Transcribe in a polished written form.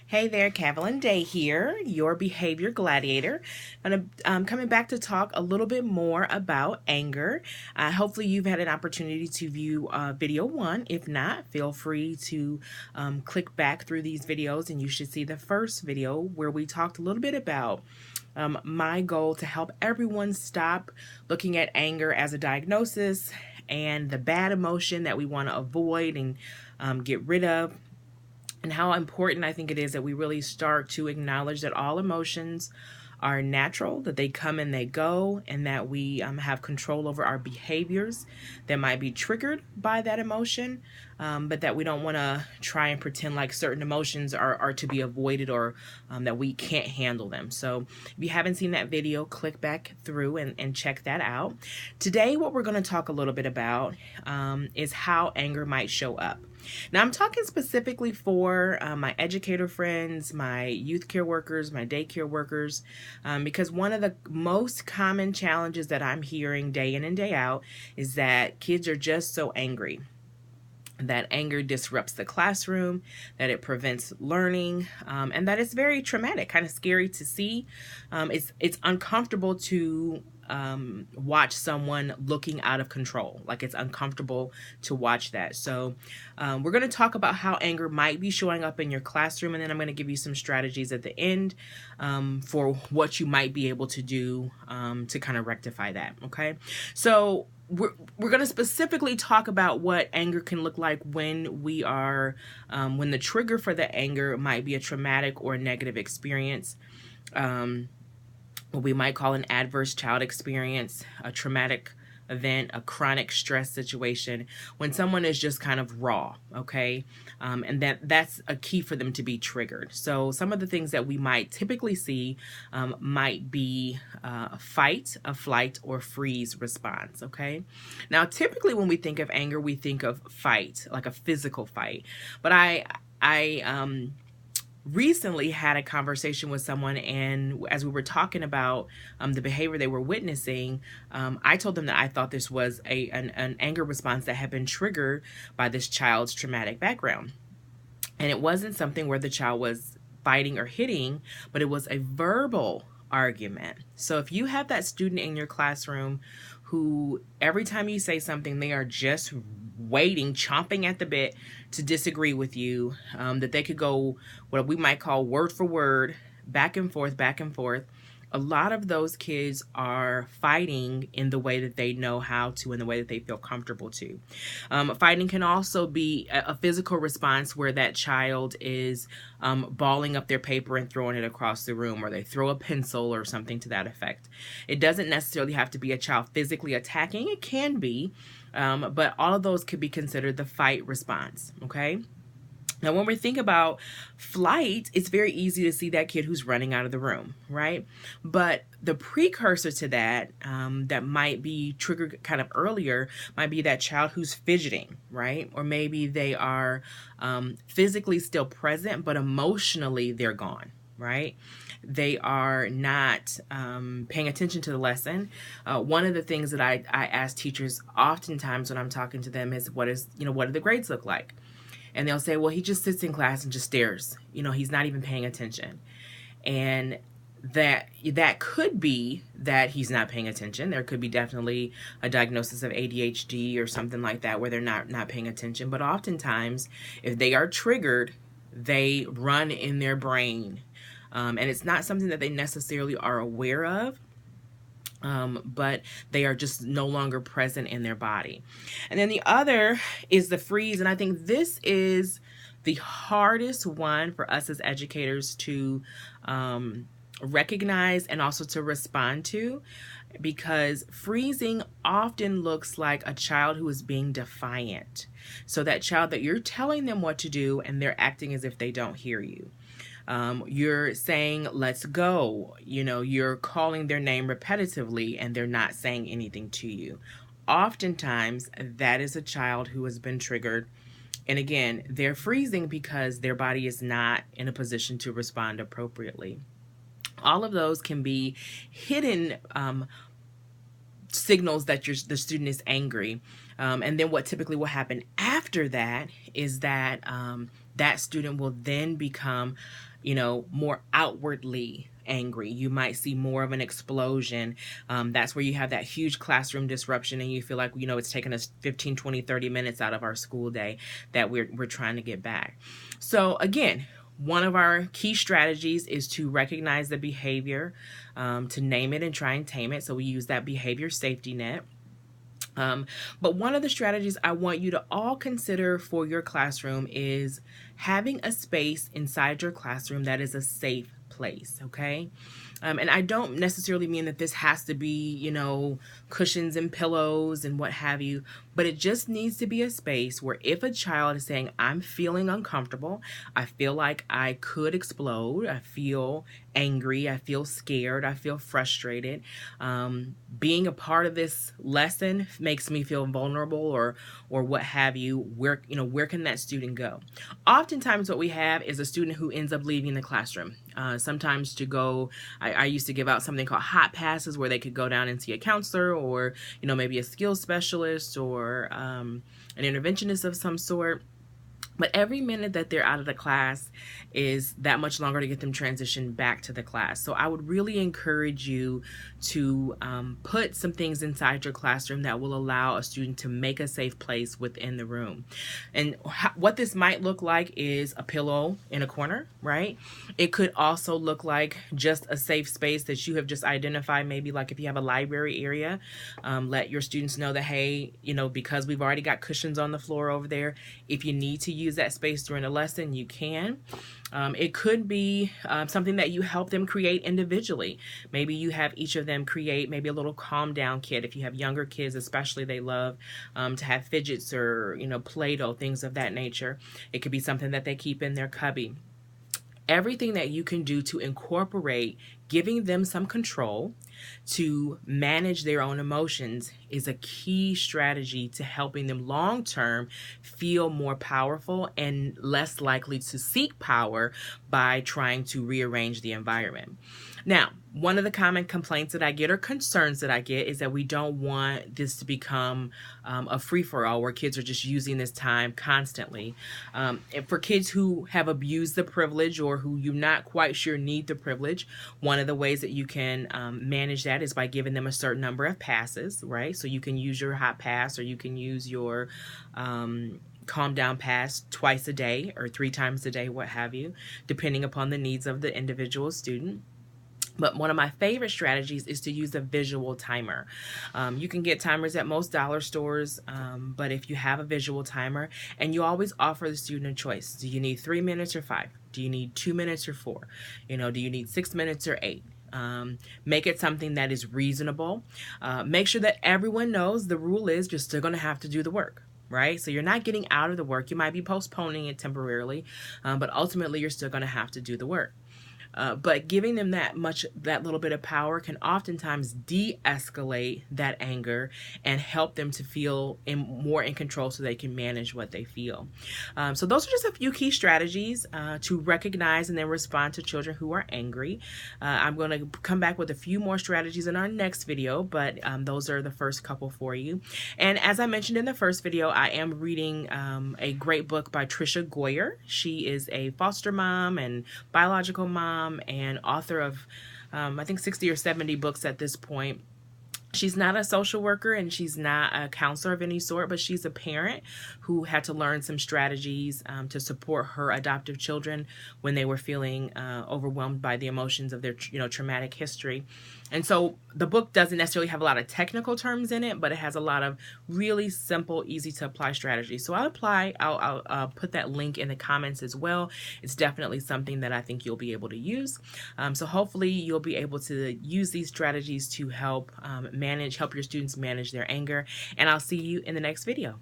Hey there, Cavalin Day here, your behavior gladiator. And coming back to talk a little bit more about anger. Hopefully, you've had an opportunity to view video one. If not, feel free to click back through these videos, and you should see the first video where we talked a little bit about my goal to help everyone stop looking at anger as a diagnosis and the bad emotion that we want to avoid and get rid of, and how important I think it is that we really start to acknowledge that all emotions are natural, that they come and they go, and that we have control over our behaviors that might be triggered by that emotion, but that we don't want to try and pretend like certain emotions are to be avoided, or that we can't handle them. So if you haven't seen that video, click back through and check that out. Today, what we're going to talk a little bit about is how anger might show up. Now, I'm talking specifically for my educator friends, my youth care workers, my daycare workers, because one of the most common challenges that I'm hearing day in and day out is that kids are just so angry. That anger disrupts the classroom, that it prevents learning, and that it's very traumatic, kind of scary to see. It's uncomfortable to watch someone looking out of control. Like, it's uncomfortable to watch that. So we're going to talk about how anger might be showing up in your classroom, and then I'm going to give you some strategies at the end for what you might be able to do to kind of rectify that. Okay, so we're going to specifically talk about what anger can look like when we are when the trigger for the anger might be a traumatic or negative experience, what we might call an adverse child experience, a traumatic event, a chronic stress situation, when someone is just kind of raw, okay? And that's a key for them to be triggered. So some of the things that we might typically see might be a fight, a flight, or freeze response, okay? Now, typically when we think of anger, we think of fight, like a physical fight. But I recently had a conversation with someone, and as we were talking about the behavior they were witnessing, I told them that I thought this was an anger response that had been triggered by this child's traumatic background. And it wasn't something where the child was fighting or hitting, but it was a verbal argument. So if you have that student in your classroom who every time you say something, they are just waiting, chomping at the bit to disagree with you, that they could go what we might call word for word, back and forth, back and forth. A lot of those kids are fighting in the way that they know how to, in the way that they feel comfortable to. Fighting can also be a physical response where that child is balling up their paper and throwing it across the room, or they throw a pencil or something to that effect. It doesn't necessarily have to be a child physically attacking. It can be, but all of those could be considered the fight response, okay? Now, when we think about flight, it's very easy to see that kid who's running out of the room, right? But the precursor to that, that might be triggered kind of earlier, might be that child who's fidgeting, right? Or maybe they are physically still present, but emotionally they're gone, right? They are not paying attention to the lesson. One of the things that I ask teachers oftentimes when I'm talking to them is, what do the grades look like? And they'll say, well, he just sits in class and just stares. He's not even paying attention. And that could be that he's not paying attention. There could be definitely a diagnosis of ADHD or something like that where they're not paying attention. But oftentimes, if they are triggered, they run in their brain. And it's not something that they necessarily are aware of. But they are just no longer present in their body. And then the other is the freeze. And I think this is the hardest one for us as educators to recognize and also to respond to, because freezing often looks like a child who is being defiant. So that child that you're telling them what to do and they're acting as if they don't hear you. You're saying, let's go. You're calling their name repetitively and they're not saying anything to you. Oftentimes, that is a child who has been triggered. And again, they're freezing because their body is not in a position to respond appropriately. All of those can be hidden signals that the student is angry. And then what typically will happen after that is that that student will then become more outwardly angry. You might see more of an explosion. That's where you have that huge classroom disruption and you feel like, it's taken us 15, 20, 30 minutes out of our school day that we're trying to get back. So again, one of our key strategies is to recognize the behavior, to name it and try and tame it. So we use that behavior safety net. But one of the strategies I want you to all consider for your classroom is having a space inside your classroom that is a safe place, okay? And I don't necessarily mean that this has to be, cushions and pillows and what have you, but it just needs to be a space where if a child is saying, I'm feeling uncomfortable, I feel like I could explode, I feel angry, I feel scared, I feel frustrated, being a part of this lesson makes me feel vulnerable or what have you, where can that student go? Oftentimes what we have is a student who ends up leaving the classroom. Sometimes to go, I used to give out something called hot passes where they could go down and see a counselor or, maybe a skills specialist or an interventionist of some sort. But every minute that they're out of the class is that much longer to get them transitioned back to the class. So I would really encourage you to put some things inside your classroom that will allow a student to make a safe place within the room. And what this might look like is a pillow in a corner, right? It could also look like just a safe space that you have just identified. Maybe like if you have a library area, let your students know that, hey, because we've already got cushions on the floor over there, if you need to use that space during a lesson, you can. It could be something that you help them create individually. Maybe you have each of them create maybe a little calm down kit. If you have younger kids, especially, they love to have fidgets or, Play-Doh, things of that nature. It could be something that they keep in their cubby. Everything that you can do to incorporate giving them some control to manage their own emotions is a key strategy to helping them long term feel more powerful and less likely to seek power by trying to rearrange the environment. Now, one of the common complaints that I get or concerns that I get is that we don't want this to become a free-for-all where kids are just using this time constantly. And for kids who have abused the privilege or who you're not quite sure need the privilege, one of the ways that you can manage that is by giving them a certain number of passes, right? So you can use your hot pass or you can use your calm down pass twice a day or 3 times a day, what have you, depending upon the needs of the individual student. But one of my favorite strategies is to use a visual timer. You can get timers at most dollar stores, but if you have a visual timer, and you always offer the student a choice. Do you need 3 minutes or 5? Do you need 2 minutes or 4? Do you need 6 minutes or 8? Make it something that is reasonable. Make sure that everyone knows the rule is you're still going to have to do the work. Right? So you're not getting out of the work. You might be postponing it temporarily, but ultimately you're still going to have to do the work. But giving them that little bit of power can oftentimes de-escalate that anger and help them to feel more in control so they can manage what they feel. So those are just a few key strategies to recognize and then respond to children who are angry. I'm going to come back with a few more strategies in our next video, but those are the first couple for you. And as I mentioned in the first video, I am reading a great book by Tricia Goyer. She is a foster mom and biological mom and author of I think 60 or 70 books at this point. She's not a social worker and she's not a counselor of any sort, but she's a parent who had to learn some strategies to support her adoptive children when they were feeling overwhelmed by the emotions of their traumatic history. And so the book doesn't necessarily have a lot of technical terms in it, but it has a lot of really simple, easy to apply strategies. So I'll put that link in the comments as well. It's definitely something that I think you'll be able to use. So hopefully you'll be able to use these strategies to help your students manage their anger. And I'll see you in the next video.